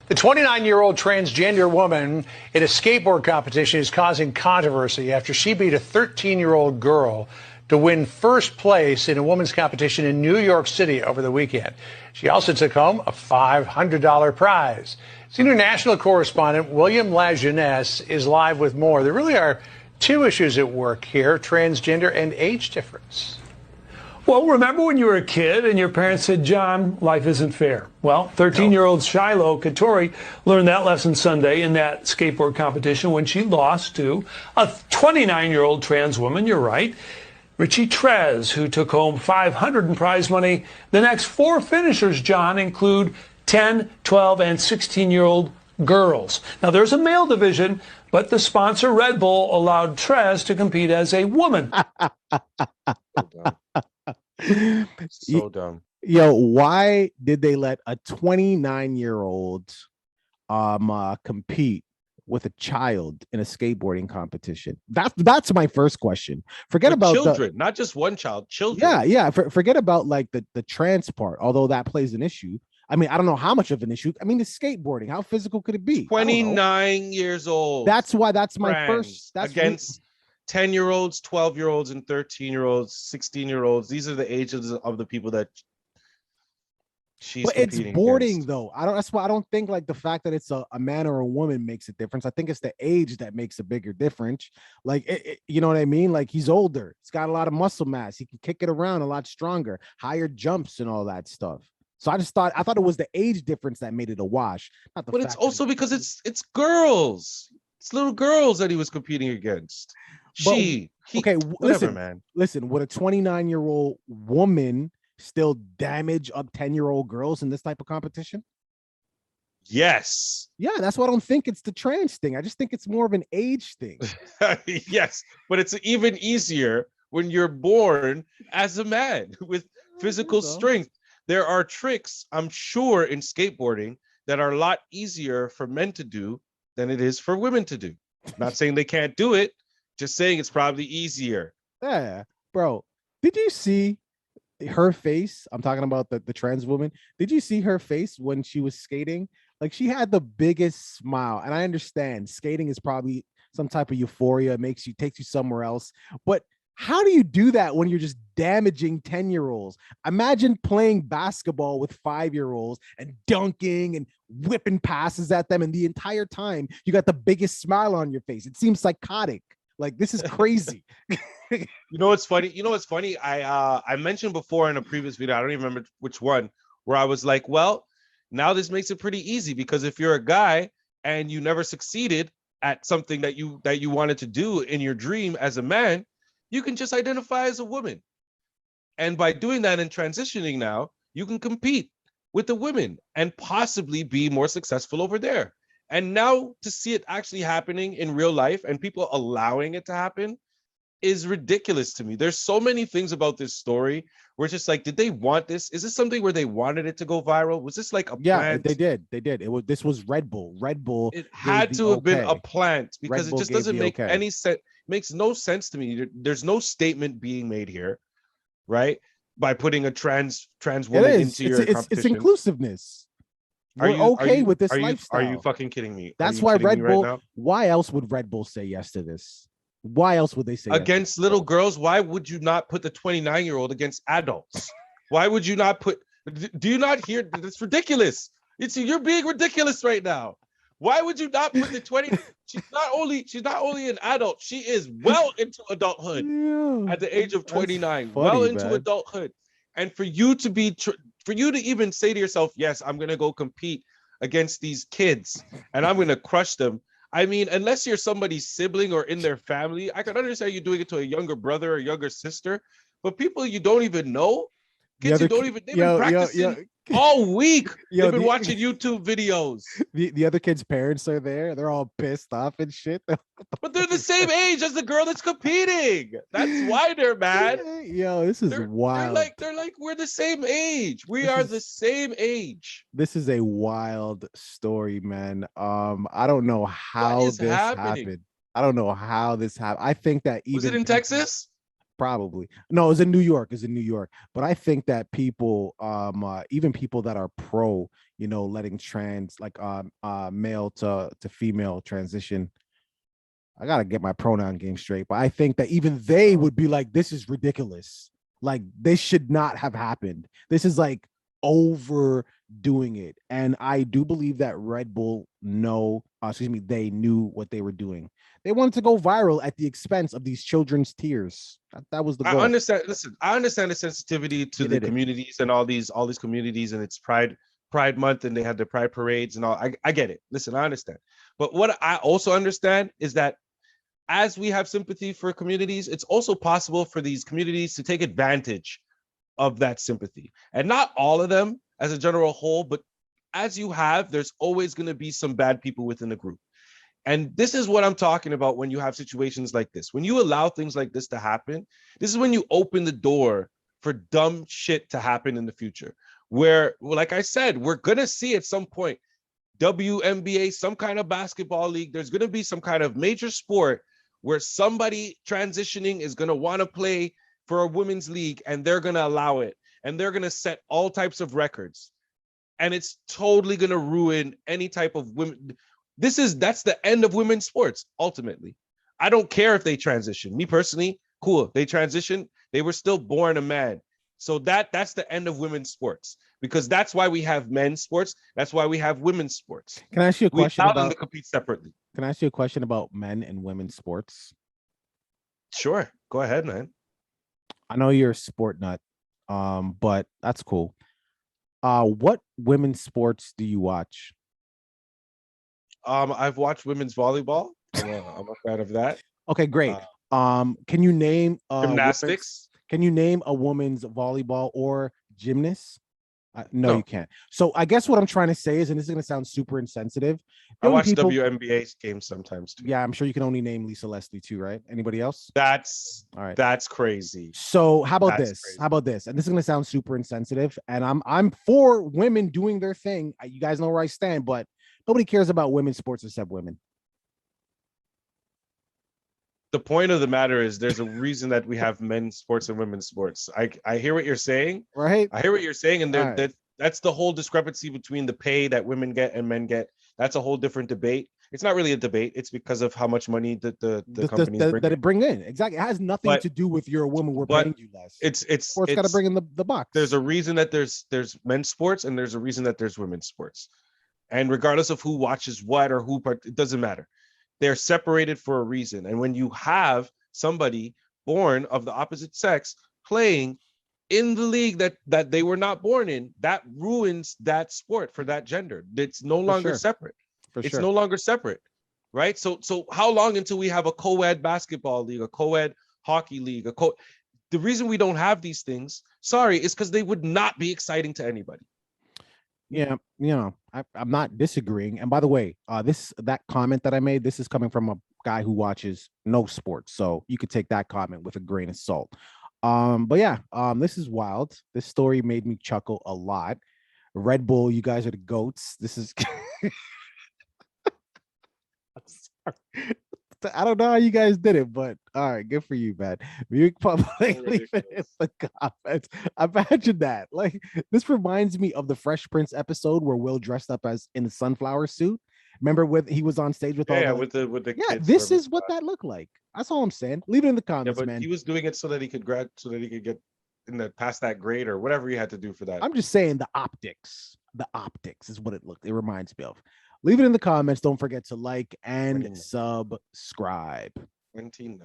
The 29-year-old transgender woman in a skateboard competition is causing controversy after she beat a 13-year-old girl to win first place in a women's competition in New York City over the weekend. She also took home a $500 prize. Senior national correspondent William Lajeunesse is live with more. There really are two issues at work here: transgender and age difference. Well, remember when you were a kid and your parents said, John, life isn't fair? Well, 13-year-old Shiloh Katori learned that lesson Sunday in that skateboard competition when she lost to a 29-year-old trans woman, you're right, DreCey, who took home $500 in prize money. The next four finishers, John, include 10, 12, and 16-year-old girls. Now, there's a male division, but the sponsor, Red Bull, allowed Trez to compete as a woman. So dumb. Yo, why did they let a 29-year-old compete with a child in a skateboarding competition? That's my first question. Forget With about children, not just one child, children. Yeah. Forget about like the trans part, although that plays an issue. I mean, I don't know how much of an issue. I mean, the skateboarding, how physical could it be? 29 years old. That's why that's my Trans first. That's against 10-year-olds, 12-year-olds, and 13-year-olds, 16-year-olds. These are the ages of the people that she's But it's competing boarding against. though. That's why I don't think like the fact that it's a man or a woman makes a difference. I think it's the age that makes a bigger difference. Like you know what I mean? Like he's older, he's got a lot of muscle mass, he can kick it around a lot stronger, higher jumps and all that stuff. So I thought it was the age difference that made it a wash. Not the But it's also because it's girls. It's little girls that he was competing against. Okay, whatever, man. Listen, would a 29-year-old woman still damage up 10-year-old girls in this type of competition? Yes. Yeah, that's why I don't think it's the trans thing. I just think it's more of an age thing. Yes, but it's even easier when you're born as a man with physical strength. There are tricks, I'm sure, in skateboarding that are a lot easier for men to do than it is for women to do. Not saying they can't do it, just saying it's probably easier. Yeah, bro. Did you see her face? I'm talking about the trans woman. Did you see her face when she was skating? Like she had the biggest smile. And I understand skating is probably some type of euphoria, takes you somewhere else. But how do you do that when you're just damaging 10-year-olds? Imagine playing basketball with 5-year-olds and dunking and whipping passes at them. And the entire time you got the biggest smile on your face. It seems psychotic. Like this is crazy. You know what's funny? I mentioned before in a previous video, I don't even remember which one, where I was like, well, now this makes it pretty easy because if you're a guy and you never succeeded at something that you wanted to do in your dream as a man, you can just identify as a woman. And by doing that and transitioning now, you can compete with the women and possibly be more successful over there. And now to see it actually happening in real life and people allowing it to happen is ridiculous to me. There's so many things about this story where it's just like, did they want this? Is this something where they wanted it to go viral? Was this like a plant? They did. This was Red Bull. It had to have been a plant because it just doesn't make okay. any sense. Makes no sense to me. There's no statement being made here, right? By putting a trans woman into your competition. It's inclusiveness. We're okay with this lifestyle. Are you fucking kidding me? That's why Red Bull. Why else would Red Bull say yes to this? Why else would they say against little girls? Why would you not put the 29-year-old against adults? Why would you not put? Do you not hear? It's ridiculous. You're being ridiculous right now. Why would you not put the 20? She's not only an adult, she is well into adulthood at the age of 29, well into adulthood. And for you to even say to yourself, yes, I'm gonna go compete against these kids and I'm gonna crush them. I mean, unless you're somebody's sibling or in their family, I can understand you doing it to a younger brother or younger sister, but people you don't even know, kids you don't even, they've been practicing all week. They've been watching YouTube videos. The other kids' parents are there. They're all pissed off and shit. But they're the same age as the girl that's competing. That's why they're mad. Yo, this is wild. They're like, we're the same age. We are the same age. This is a wild story, man. I don't know how this happened. I don't know how this happened. I think that even was it in Texas? Probably. No, it's in New York. It's in New York. But I think that people, even people that are pro, letting trans like male to female transition. I gotta get my pronoun game straight, but I think that even they would be like, this is ridiculous. Like, this should not have happened. This is like overdoing it. And I do believe that Red Bull they knew what they were doing. They wanted to go viral at the expense of these children's tears. That was the goal. I understand. Listen, I understand the sensitivity to the communities and all these communities, and it's Pride Month, and they had the Pride parades and all. I get it. Listen, I understand. But what I also understand is that as we have sympathy for communities, it's also possible for these communities to take advantage of that sympathy. And not all of them as a general whole, but as you have, there's always going to be some bad people within the group. And this is what I'm talking about when you have situations like this. When you allow things like this to happen, this is when you open the door for dumb shit to happen in the future. Where, like I said, we're going to see at some point WNBA, some kind of basketball league. There's going to be some kind of major sport where somebody transitioning is going to want to play for a women's league, and they're going to allow it, and they're going to set all types of records, and it's totally going to ruin any type of women. That's the end of women's sports. Ultimately, I don't care if they transition. Me personally, cool. They transition. They were still born a man. So that's the end of women's sports, because that's why we have men's sports. That's why we have women's sports. Can I ask you a question about them to compete separately? Can I ask you a question about men and women's sports? Sure. Go ahead, man. I know you're a sport nut, but that's cool. What women's sports do you watch? I've watched women's volleyball. I'm a fan of that. Okay, great. Can you name gymnastics? Can you name a women's volleyball or gymnast? No, you can't. So I guess what I'm trying to say is, and this is going to sound super insensitive. I watch WNBA games sometimes too. Yeah, I'm sure you can only name Lisa Leslie too, right? Anybody else? That's all right. That's crazy. So how about this? Crazy. How about this? And this is going to sound super insensitive, and I'm for women doing their thing. You guys know where I stand, but nobody cares about women's sports except women. The point of the matter is there's a reason that we have men's sports and women's sports. I hear what you're saying. Right. I hear what you're saying. And that's the whole discrepancy between the pay that women get and men get. That's a whole different debate. It's not really a debate. It's because of how much money that the companies bring in. Exactly. It has nothing to do with you're a woman, we're paying you less. It's sports got to bring in the box. There's a reason that there's men's sports, and there's a reason that there's women's sports. And regardless of who watches what or it doesn't matter. They're separated for a reason. And when you have somebody born of the opposite sex playing in the league that they were not born in, that ruins that sport for that gender. It's no longer separate. It's no longer separate, right? So how long until we have a co-ed basketball league, a co-ed hockey league, the reason we don't have these things, is because they would not be exciting to anybody. Yeah, I'm not disagreeing. And by the way, that comment that I made, this is coming from a guy who watches no sports, so you could take that comment with a grain of salt. But yeah, this is wild. This story made me chuckle a lot. Red Bull, you guys are the goats. This is I don't know how you guys did it, but all right, good for you, man. You publicly leave it in the comments. Imagine that. Like, this reminds me of the Fresh Prince episode where Will dressed up as in the sunflower suit. Remember he was on stage with all with the kids. This is what that looked like. That's all I'm saying. Leave it in the comments, man. He was doing it so that he could get past that grade or whatever he had to do for that. I'm just saying the optics. The optics is what it reminds me of. Leave it in the comments. Don't forget to like and subscribe. 29.